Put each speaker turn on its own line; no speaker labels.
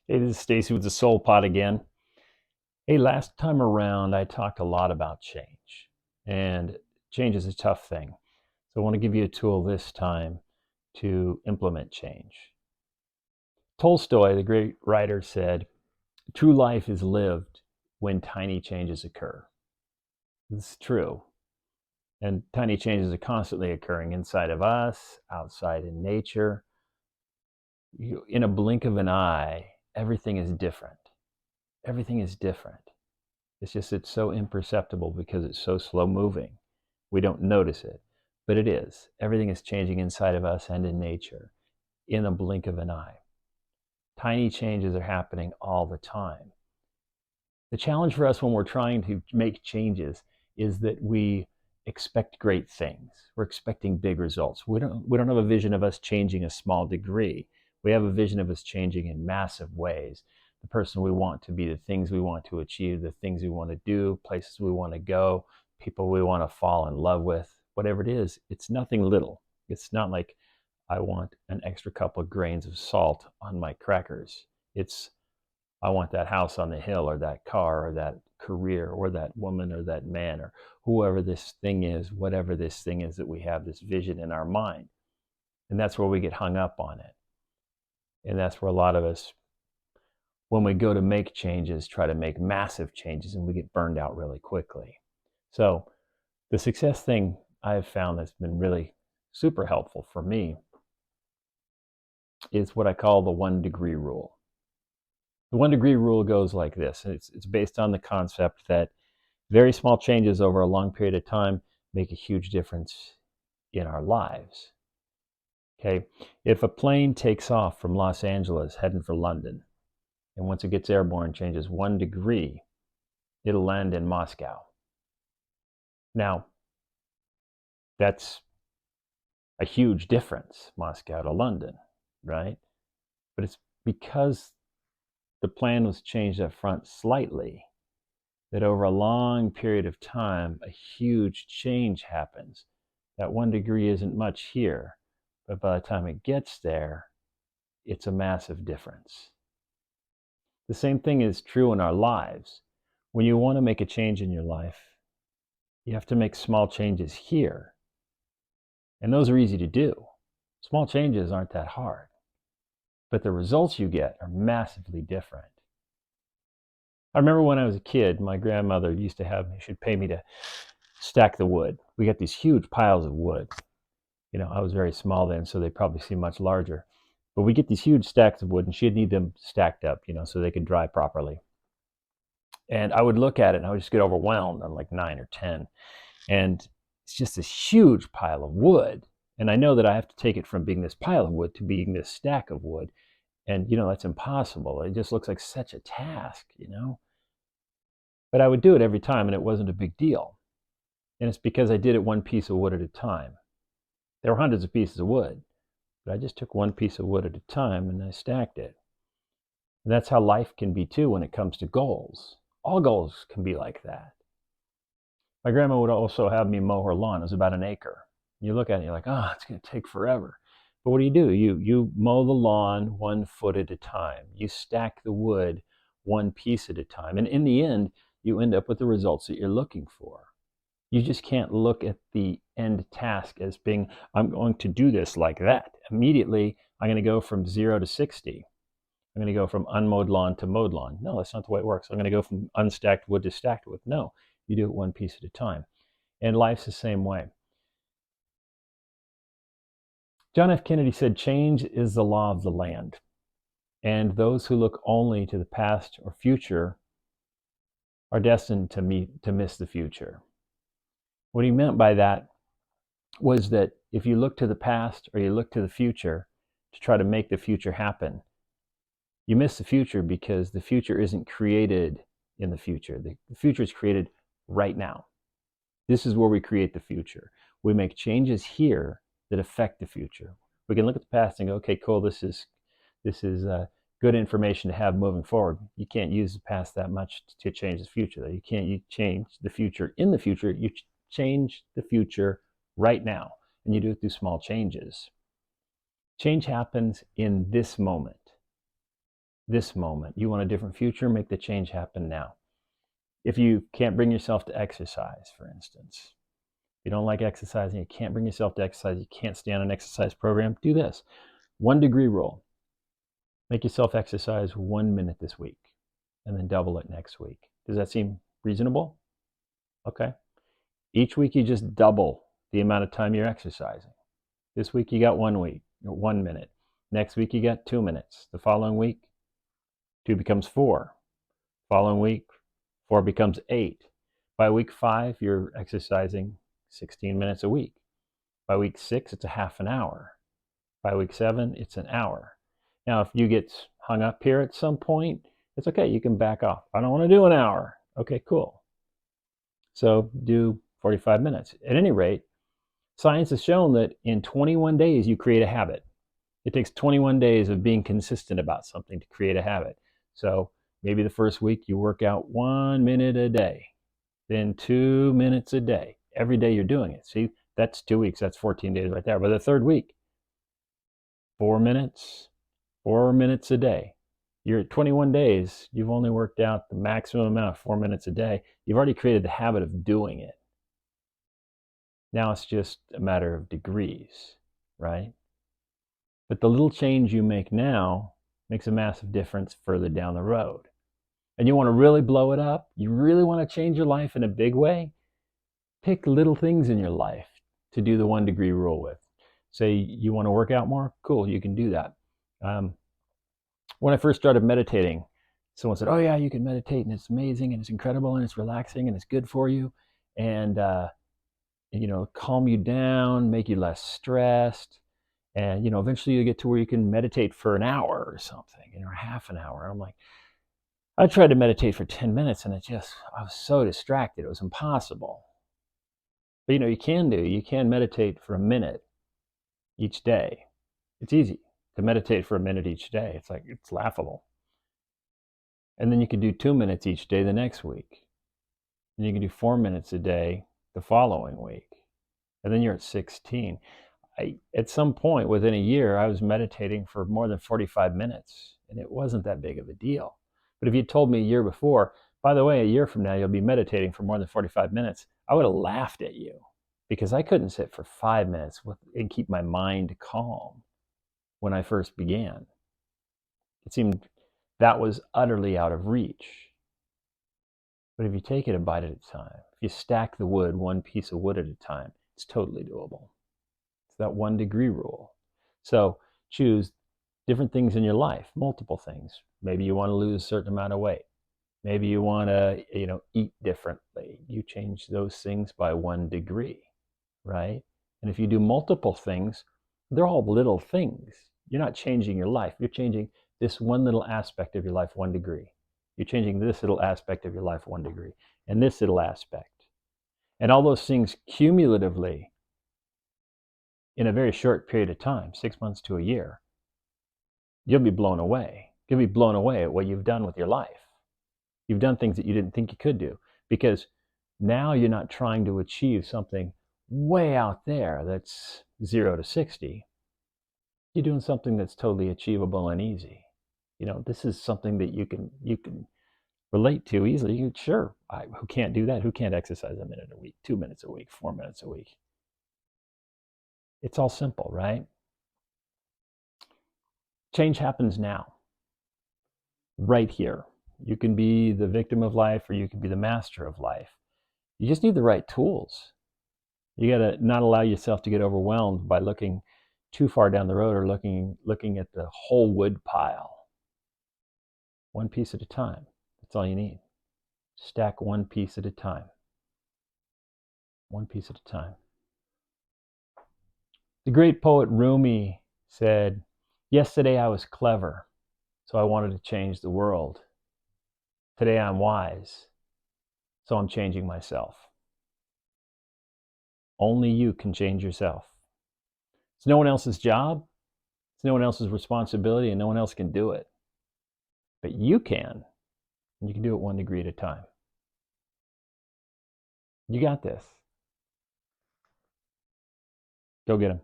Hey, this is Stacy with the Soul Pod again. Hey, last time around, I talked a lot about change, and change is a tough thing. So I want to give you a tool this time to implement change. Tolstoy, the great writer, said, "True life is lived when tiny changes occur." This is true. And tiny changes are constantly occurring inside of us, outside in nature. In a blink of an eye, everything is different. Everything is different. It's so imperceptible because it's so slow moving. We don't notice it, but it is. Everything is changing inside of us and in nature in a blink of an eye. Tiny changes are happening all the time. The challenge for us when we're trying to make changes is that we expect great things. We're expecting big results. We don't have a vision of us changing a small degree. We have a vision of us changing in massive ways. The person we want to be, the things we want to achieve, the things we want to do, places we want to go, people we want to fall in love with, whatever it is, it's nothing little. It's not like I want an extra couple of grains of salt on my crackers. It's I want that house on the hill or that car or that career or that woman or that man or whoever this thing is, whatever this thing is that we have this vision in our mind. And that's where we get hung up on it. And that's where a lot of us, when we go to make changes, try to make massive changes and we get burned out really quickly. So the success thing I've found that's been really super helpful for me is what I call the 1 degree rule. The 1 degree rule goes like this. It's based on the concept that very small changes over a long period of time make a huge difference in our lives. Okay, if a plane takes off from Los Angeles heading for London, and once it gets airborne, changes 1 degree, it'll land in Moscow. Now, that's a huge difference, Moscow to London, right? But it's because the plan was changed up front slightly that over a long period of time, a huge change happens. That 1 degree isn't much here, but by the time it gets there, it's a massive difference. The same thing is true in our lives. When you want to make a change in your life, you have to make small changes here. And those are easy to do. Small changes aren't that hard, but the results you get are massively different. I remember when I was a kid, my grandmother used to have me, she'd pay me to stack the wood. We got these huge piles of wood. I was very small then, so they probably seem much larger. But we get these huge stacks of wood, and she'd need them stacked up, so they could dry properly. And I would look at it, and I would just get overwhelmed. I'm like 9 or 10, and it's just this huge pile of wood. And I know that I have to take it from being this pile of wood to being this stack of wood, and that's impossible. It just looks like such a task. But I would do it every time, and it wasn't a big deal. And it's because I did it one piece of wood at a time. There were hundreds of pieces of wood, but I just took one piece of wood at a time and I stacked it. And that's how life can be too when it comes to goals. All goals can be like that. My grandma would also have me mow her lawn. It was about an acre. You look at it, you're like, oh, it's going to take forever. But what do? You mow the lawn 1 foot at a time. You stack the wood one piece at a time. And in the end, you end up with the results that you're looking for. You just can't look at the end task as being, I'm going to do this like that. Immediately, I'm going to go from 0 to 60. I'm going to go from unmowed lawn to mowed lawn. No, that's not the way it works. I'm going to go from unstacked wood to stacked wood. No, you do it one piece at a time. And life's the same way. John F. Kennedy said, change is the law of the land. And those who look only to the past or future are destined to miss the future. What he meant by that was that if you look to the past or you look to the future to try to make the future happen, you miss the future because the future isn't created in the future. The future is created right now. This is where we create the future. We make changes here that affect the future. We can look at the past and go, okay, cool, this is good information to have moving forward. You can't use the past that much to change the future, though. You can't change the future in the future. You change the future right now, and you do it through small changes. Change happens in this moment. this moment. You want a different future, make the change happen now. If you can't bring yourself to exercise, for instance, you don't like exercising, you can't bring yourself to exercise, you can't stay on an exercise program, do this. 1 degree rule. Make yourself exercise 1 minute this week and then double it next week. Does that seem reasonable? Okay. Each week you just double the amount of time you're exercising. This week you got 1 minute. Next week you got 2 minutes. The following week, 2 becomes 4. Following week, 4 becomes 8. By week 5, you're exercising 16 minutes a week. By week 6, it's a half an hour. By week 7, it's an hour. Now, if you get hung up here at some point, it's okay. You can back off. I don't want to do an hour. Okay, cool. So do 45 minutes. At any rate, science has shown that in 21 days, you create a habit. It takes 21 days of being consistent about something to create a habit. So maybe the first week you work out 1 minute a day, then 2 minutes a day. Every day you're doing it. See, that's 2 weeks. That's 14 days right there. By the third week, 4 minutes a day. You're at 21 days. You've only worked out the maximum amount of 4 minutes a day. You've already created the habit of doing it. Now it's just a matter of degrees, right? But the little change you make now makes a massive difference further down the road. And you want to really blow it up? You really want to change your life in a big way? Pick little things in your life to do the 1 degree rule with. Say you want to work out more? Cool, you can do that. When I first started meditating, someone said, oh yeah, you can meditate and it's amazing and it's incredible and it's relaxing and it's good for you and calm you down, make you less stressed. And eventually you get to where you can meditate for an hour or something, or half an hour. And I'm like, I tried to meditate for 10 minutes and I was so distracted. It was impossible. But you can meditate for a minute each day. It's easy to meditate for a minute each day. It's laughable. And then you can do 2 minutes each day the next week. And you can do 4 minutes a day the following week. And then you're at 16. At some point within a year, I was meditating for more than 45 minutes, and it wasn't that big of a deal. But if you told me a year before, by the way, a year from now, you'll be meditating for more than 45 minutes, I would have laughed at you because I couldn't sit for 5 minutes and keep my mind calm when I first began. It seemed that was utterly out of reach. But if you take it a bite at a time, if you stack the wood 1 piece of wood at a time, it's totally doable. It's that 1 degree rule. So choose different things in your life, multiple things. Maybe you want to lose a certain amount of weight. Maybe you want to, eat differently. You change those things by 1 degree, right? And if you do multiple things, they're all little things. You're not changing your life. You're changing this one little aspect of your life 1 degree. You're changing this little aspect of your life 1 degree, and this little aspect. And all those things cumulatively in a very short period of time, 6 months to a year, you'll be blown away. You'll be blown away at what you've done with your life. You've done things that you didn't think you could do because now you're not trying to achieve something way out there that's 0 to 60. You're doing something that's totally achievable and easy. This is something that you can relate to easily. Sure, who can't do that? Who can't exercise a minute a week, 2 minutes a week, 4 minutes a week? It's all simple, right? Change happens now, right here. You can be the victim of life or you can be the master of life. You just need the right tools. You got to not allow yourself to get overwhelmed by looking too far down the road or looking at the whole wood pile. 1 piece at a time. That's all you need. Stack 1 piece at a time. 1 piece at a time. The great poet Rumi said, yesterday I was clever, so I wanted to change the world. Today I'm wise, so I'm changing myself. Only you can change yourself. It's no one else's job, it's no one else's responsibility, and no one else can do it. But you can, and you can do it 1 degree at a time. You got this. Go get 'em.